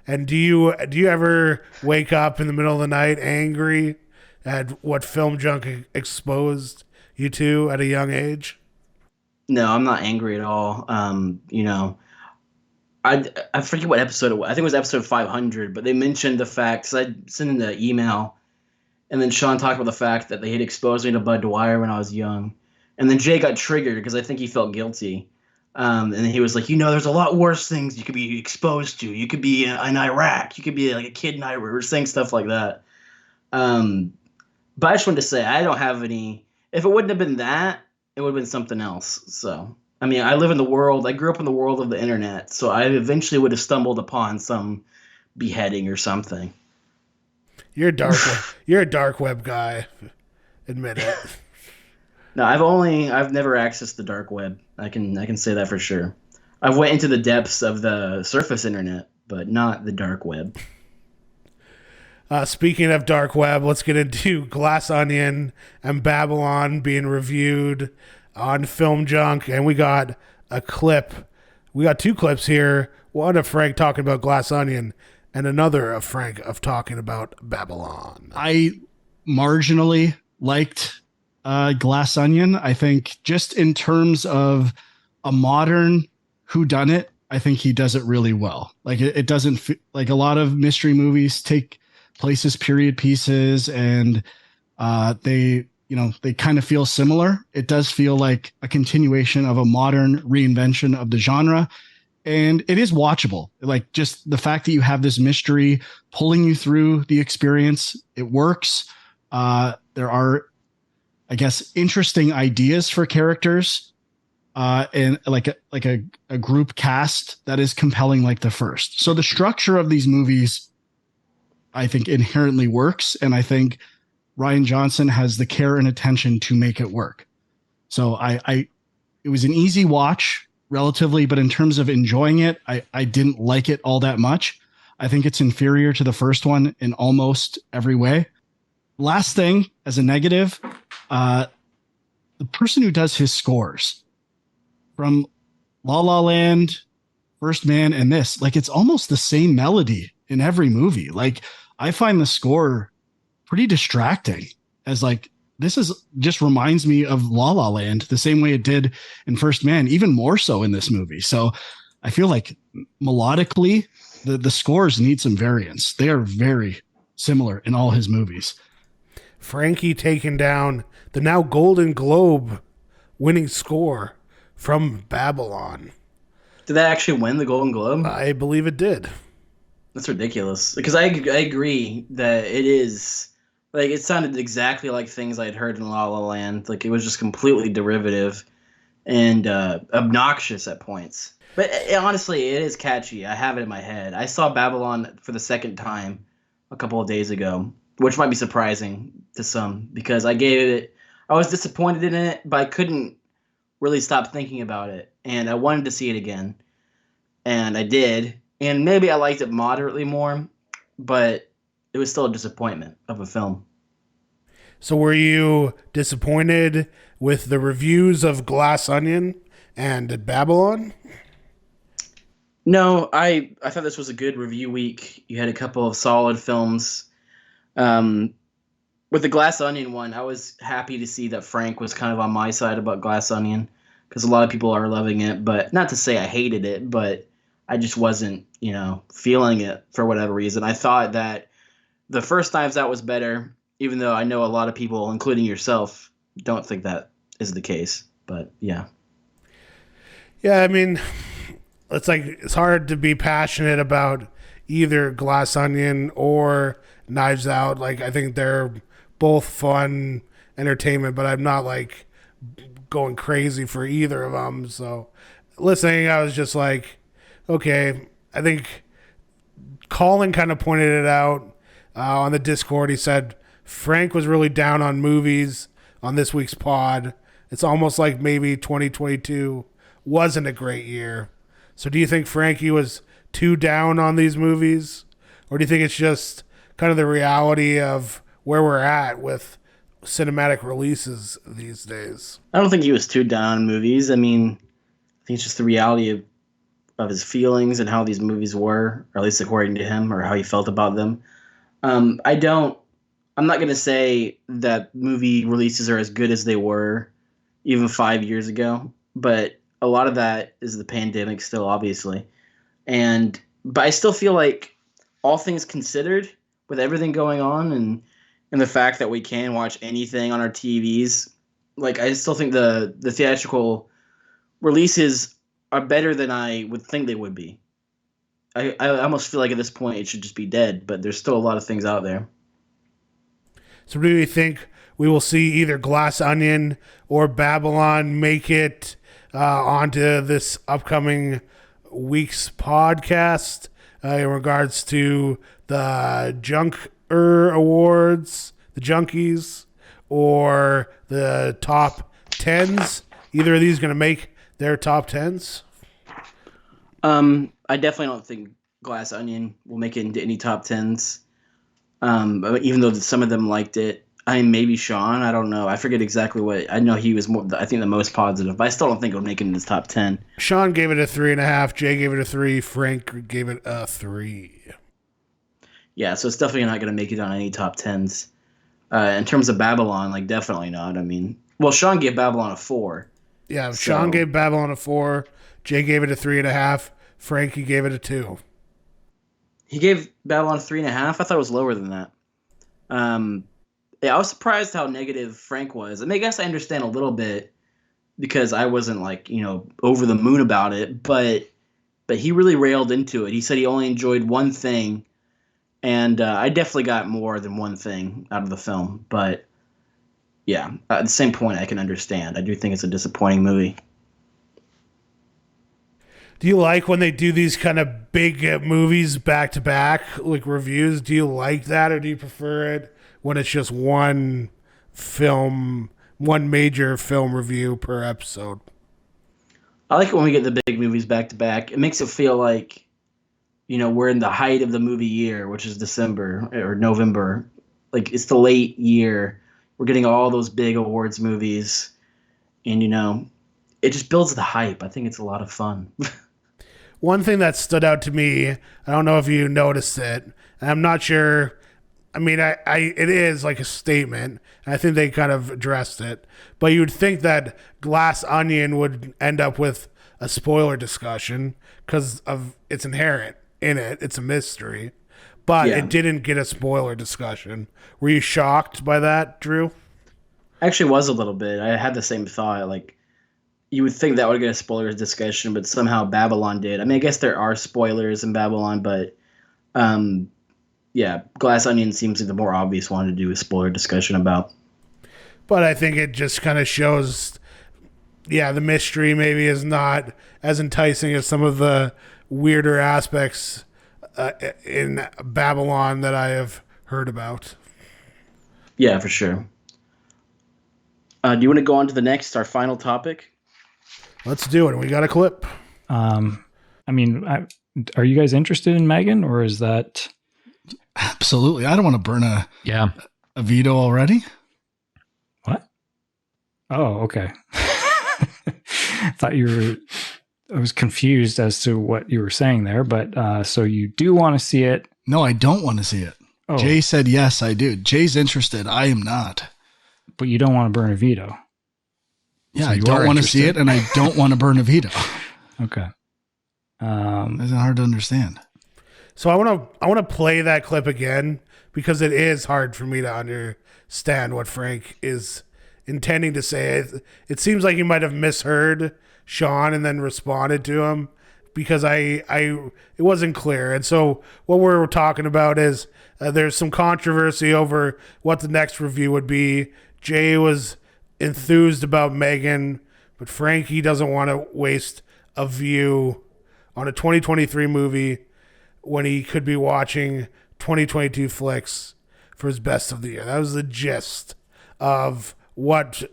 And do you ever wake up in the middle of the night angry at what Film Junk exposed you to at a young age? No, I'm not angry at all. You know, I forget what episode it was. I think it was episode 500, but they mentioned the fact, because I sent in the email. And then Sean talked about the fact that they had exposed me to Bud Dwyer when I was young. And then Jay got triggered because I think he felt guilty. And he was like, you know, there's a lot worse things you could be exposed to. You could be in Iraq. You could be like a kid in Iraq, or saying stuff like that. But I just wanted to say, I don't have any. If it wouldn't have been that, it would have been something else. So, I mean, I grew up in the world of the internet. So I eventually would have stumbled upon some beheading or something. You're a dark web guy. Admit it. No, I've never accessed the dark web. I can say that for sure. I've went into the depths of the surface internet, but not the dark web. Speaking of dark web, let's get into Glass Onion and Babylon being reviewed on Film Junk, and we got a clip. We got two clips here. One of Frank talking about Glass Onion, and another of Frank of talking about Babylon. I marginally liked Glass Onion. I think just in terms of a modern whodunit, I think he does it really well. Like it doesn't like a lot of mystery movies take place as period pieces, and they kind of feel similar. It does feel like a continuation of a modern reinvention of the genre. And it is watchable. Like just the fact that you have this mystery pulling you through the experience, it works. There are, I guess, interesting ideas for characters, and like a group cast that is compelling like the first. So the structure of these movies, I think, inherently works, and I think Rian Johnson has the care and attention to make it work. So it was an easy watch relatively, but in terms of enjoying it, I didn't like it all that much. I think it's inferior to the first one in almost every way. Last thing, as a negative, the person who does his scores from La La Land, First Man, and this, like, it's almost the same melody in every movie. Like, I find the score pretty distracting, as like, this is just reminds me of La La Land the same way it did in First Man, even more so in this movie. So I feel like melodically, the scores need some variance. They are very similar in all his movies. Frankie taking down the now Golden Globe winning score from Babylon. Did that actually win the Golden Globe? I believe it did. That's ridiculous. Because I agree that it is, like, it sounded exactly like things I'd heard in La La Land. Like, it was just completely derivative and obnoxious at points. But honestly, it is catchy. I have it in my head. I saw Babylon for the second time a couple of days ago, which might be surprising to some because I was disappointed in it, but I couldn't really stop thinking about it. And I wanted to see it again. And I did. And maybe I liked it moderately more, but it was still a disappointment of a film. So were you disappointed with the reviews of Glass Onion and Babylon? No, I thought this was a good review week. You had a couple of solid films. With the Glass Onion one, I was happy to see that Frank was kind of on my side about Glass Onion because a lot of people are loving it. But not to say I hated it, but I just wasn't, feeling it for whatever reason. I thought that the first Knives Out was better, even though I know a lot of people, including yourself, don't think that is the case. But yeah. Yeah, I mean, it's hard to be passionate about either Glass Onion or Knives Out. Like, I think they're both fun entertainment, but I'm not like going crazy for either of them. So listening, I was just like, okay. I think Colin kind of pointed it out on the Discord. He said Frank was really down on movies on this week's pod. It's almost like maybe 2022 wasn't a great year. So do you think Frankie was too down on these movies? Or do you think it's just kind of the reality of where we're at with cinematic releases these days? I don't think he was too down on movies. I mean, I think it's just the reality of his feelings and how these movies were, or at least according to him, or how he felt about them. I'm not going to say that movie releases are as good as they were even 5 years ago, but a lot of that is the pandemic still, obviously. But I still feel like, all things considered, with everything going on and the fact that we can watch anything on our TVs, like, I still think the theatrical releases are better than I would think they would be. I almost feel like at this point it should just be dead, but there's still a lot of things out there. So do you think we will see either Glass Onion or Babylon make it onto this upcoming week's podcast in regards to the Junker Awards, the Junkies, or the top 10s? Either of these going to make their top 10s? I definitely don't think Glass Onion will make it into any top 10s. Even though some of them liked it. Maybe Sean, I don't know. I forget exactly what. I know he was I think the most positive, but I still don't think it would make it in his top 10. Sean gave it a 3.5. Jay gave it a 3. Frank gave it a 3. Yeah, so it's definitely not going to make it on any top 10s. In terms of Babylon, like, definitely not. I mean, well, Sean gave Babylon a 4. Yeah, Sean gave Babylon a 4. Jay gave it a 3.5. Frankie gave it a 2. He gave Babylon a 3.5? I thought it was lower than that. Yeah, I was surprised how negative Frank was. I mean, I guess I understand a little bit because I wasn't, like, over the moon about it, but he really railed into it. He said he only enjoyed one thing, and I definitely got more than one thing out of the film. But, yeah, at the same point, I can understand. I do think it's a disappointing movie. Do you like when they do these kind of big movies back to back, like reviews? Do you like that, or do you prefer it when it's just one film one major film review per episode. I like it when we get the big movies back to back. It makes it feel like, we're in the height of the movie year, which is December or November. Like, it's the late year. We're getting all those big awards movies. And, it just builds the hype. I think it's a lot of fun. One thing that stood out to me, I don't know if you noticed it, and I'm not sure. I mean, it is like a statement, and I think they kind of addressed it. But you would think that Glass Onion would end up with a spoiler discussion because of it's inherent in it. It's a mystery. But Yeah. it didn't get a spoiler discussion. Were you shocked by that, Drew? Actually was a little bit. I had the same thought. Like, you would think that would get a spoilers discussion, but somehow Babylon did. I mean, I guess there are spoilers in Babylon, but yeah, Glass Onion seems like the more obvious one to do a spoiler discussion about. But I think it just kind of shows, the mystery maybe is not as enticing as some of the weirder aspects in Babylon that I have heard about. Yeah, for sure. Do you want to go on to our final topic? Let's do it. We got a clip. I mean, are you guys interested in Megan, or is that? Absolutely. I don't want to burn a a veto already. What? Oh, okay. Thought you were. I was confused as to what you were saying there, but so you do want to see it? No, I don't want to see it. Oh. Jay said yes, I do. Jay's interested. I am not. But you don't want to burn a veto. Yeah, So I you don't are want to see it, interested. and I don't want to burn a veto. Okay. It's hard to understand. So I want to play that clip again because it is hard for me to understand what Frank is intending to say. It seems like he might have misheard Sean and then responded to him because it wasn't clear. And so what we're talking about is there's some controversy over what the next review would be. Jay was enthused about Megan, but Frankie doesn't want to waste a view on a 2023 movie when he could be watching 2022 flicks for his best of the year. That was the gist of what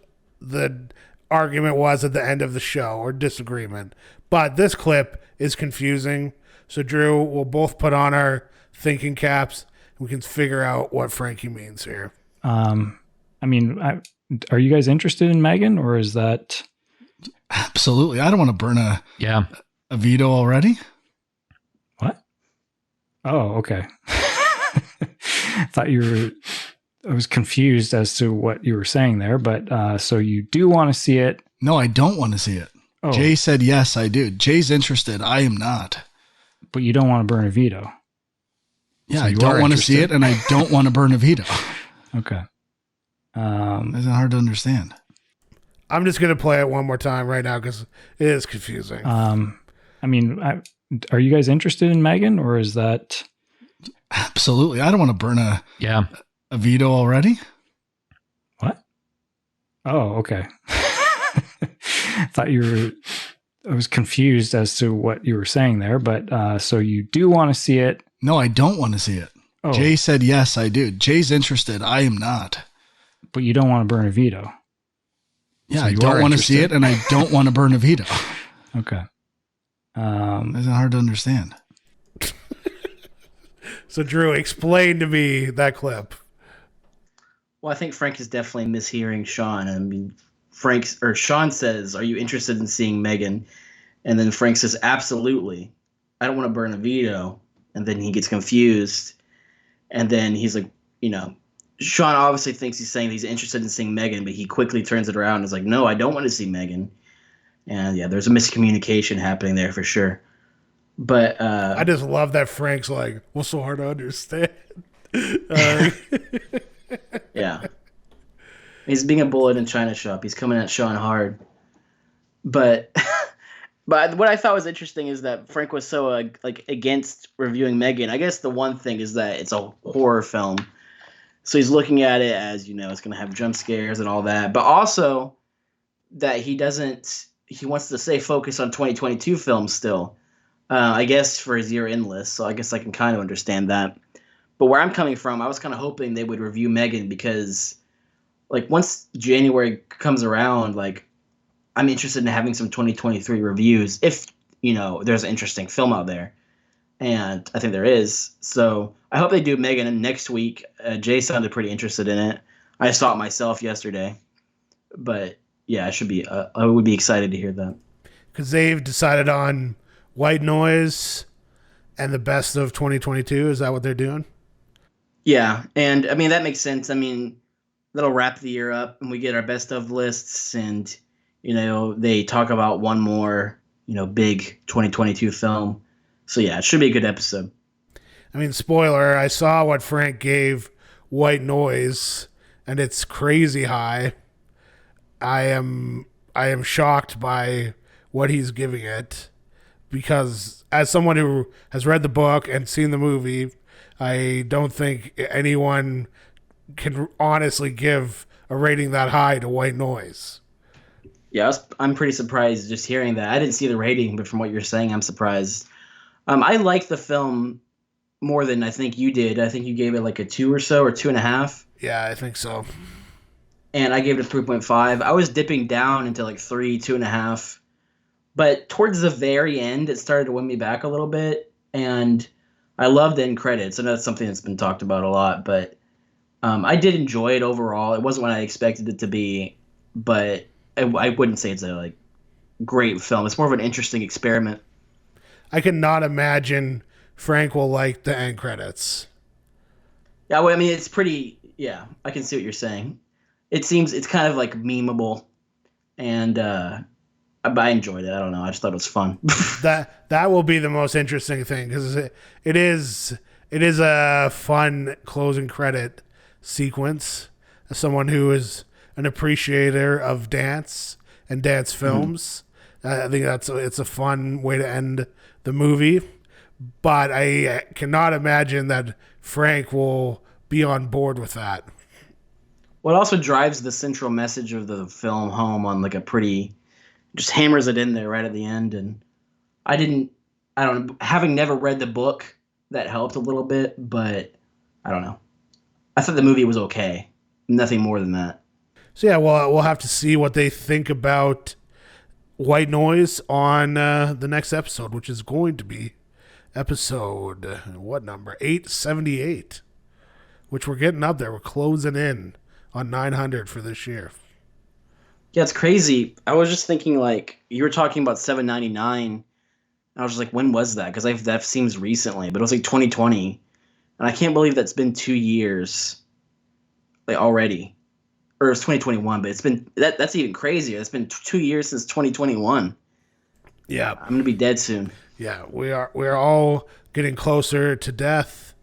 the argument was at the end of the show, or disagreement. But this clip is confusing. So Drew, we'll both put on our thinking caps. We can figure out what Frankie means here. I mean, are you guys interested in Megan, or is that? Absolutely. I don't want to burn a veto already. What? Oh, okay. Thought you were. I was confused as to what you were saying there, but so you do want to see it? No, I don't want to see it. Oh. Jay said yes, I do. Jay's interested. I am not. But you don't want to burn a veto. Yeah, So I you don't are want to see interested. it, and I don't want to burn a veto. Okay. It's hard to understand. I'm just going to play it one more time right now because it is confusing. I mean, are you guys interested in Megan, or is that? Absolutely. I don't want to burn a veto already. What? Oh, okay. Thought you were. I was confused as to what you were saying there, but so you do want to see it? No, I don't want to see it. Oh. Jay said yes, I do. Jay's interested. I am not. But you don't want to burn a veto. Yeah, So I you don't are want to see interested. it, and I don't want to burn a veto. Okay. It's hard to understand. So Drew, explain to me that clip. Well, I think Frank is definitely mishearing Sean. I mean, Sean says, "Are you interested in seeing Megan?" And then Frank says, "Absolutely. I don't want to burn a veto." And then he gets confused. And then he's like, Sean obviously thinks he's saying he's interested in seeing Megan, but he quickly turns it around and is like, "No, I don't want to see Megan." And yeah, there's a miscommunication happening there for sure. But I just love that Frank's like, "What's so hard to understand?" Yeah. He's being a bullet in China shop. He's coming at Sean hard. But but what I thought was interesting is that Frank was so against reviewing Megan. I guess the one thing is that it's a horror film. So he's looking at it as, it's going to have jump scares and all that. But also that he wants to stay focused on 2022 films still. I guess for his year-end list. So I guess I can kind of understand that. But where I'm coming from, I was kind of hoping they would review Megan because like once January comes around, like I'm interested in having some 2023 reviews if there's an interesting film out there, and I think there is. So I hope they do Megan next week. Jay sounded pretty interested in it. I saw it myself yesterday, but yeah, I would be excited to hear that. Because they've decided on White Noise and the best of 2022. Is that what they're doing? Yeah, and I mean that makes sense. I mean that'll wrap the year up, and we get our best of lists, and they talk about one more big 2022 film. So yeah, it should be a good episode. I mean, spoiler, I saw what Frank gave White Noise, and it's crazy high. I am shocked by what he's giving it, because as someone who has read the book and seen the movie, I don't think anyone can honestly give a rating that high to White Noise. Yeah, I'm pretty surprised just hearing that. I didn't see the rating, but from what you're saying, I'm surprised. I like the film more than I think you did. I think you gave it like a 2 or so, or 2.5. Yeah, I think so. And I gave it a 3.5. I was dipping down into like 3, 2.5. But towards the very end, it started to win me back a little bit. And I loved end credits. I know that's something that's been talked about a lot, but I did enjoy it overall. It wasn't what I expected it to be, but I wouldn't say it's a great film. It's more of an interesting experiment. I cannot imagine Frank will like the end credits. Yeah, well, I mean, it's pretty. Yeah, I can see what you're saying. It's kind of like memeable, and I enjoyed it. I don't know. I just thought it was fun. that will be the most interesting thing, because it is a fun closing credit sequence. As someone who is an appreciator of dance and dance films, I think it's a fun way to end the movie. But I cannot imagine that Frank will be on board with that. Well, it also drives the central message of the film home on like a pretty, just hammers it in there right at the end. And I don't know, having never read the book, that helped a little bit, but I don't know. I thought the movie was okay. Nothing more than that. So yeah, well, we'll have to see what they think about White Noise on the next episode, which is going to be episode, what number? 878, which we're getting up there. We're closing in on 900 for this year. Yeah, it's crazy. I was just thinking, like, you were talking about 799. I was just like, when was that? Because that seems recently, but it was like 2020. And I can't believe that's been 2 years like already. Or it's 2021, but it's been that's even crazier. It's been 2 years since 2021. Yeah. I'm gonna be dead soon. Yeah, we're all getting closer to death,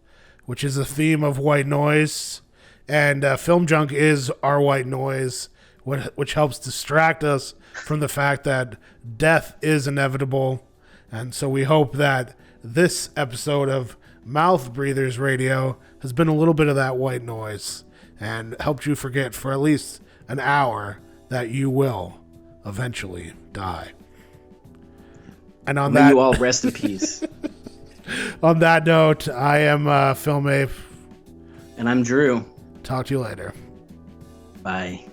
which is a theme of White Noise. And Film Junk is our white noise, which helps distract us from the fact that death is inevitable. And so we hope that this episode of Mouthbreathers Radio has been a little bit of that white noise and helped you forget for at least an hour that you will eventually die. And on that, you all rest in peace. On that note, I am Phil Mape. And I'm Drew. Talk to you later. Bye.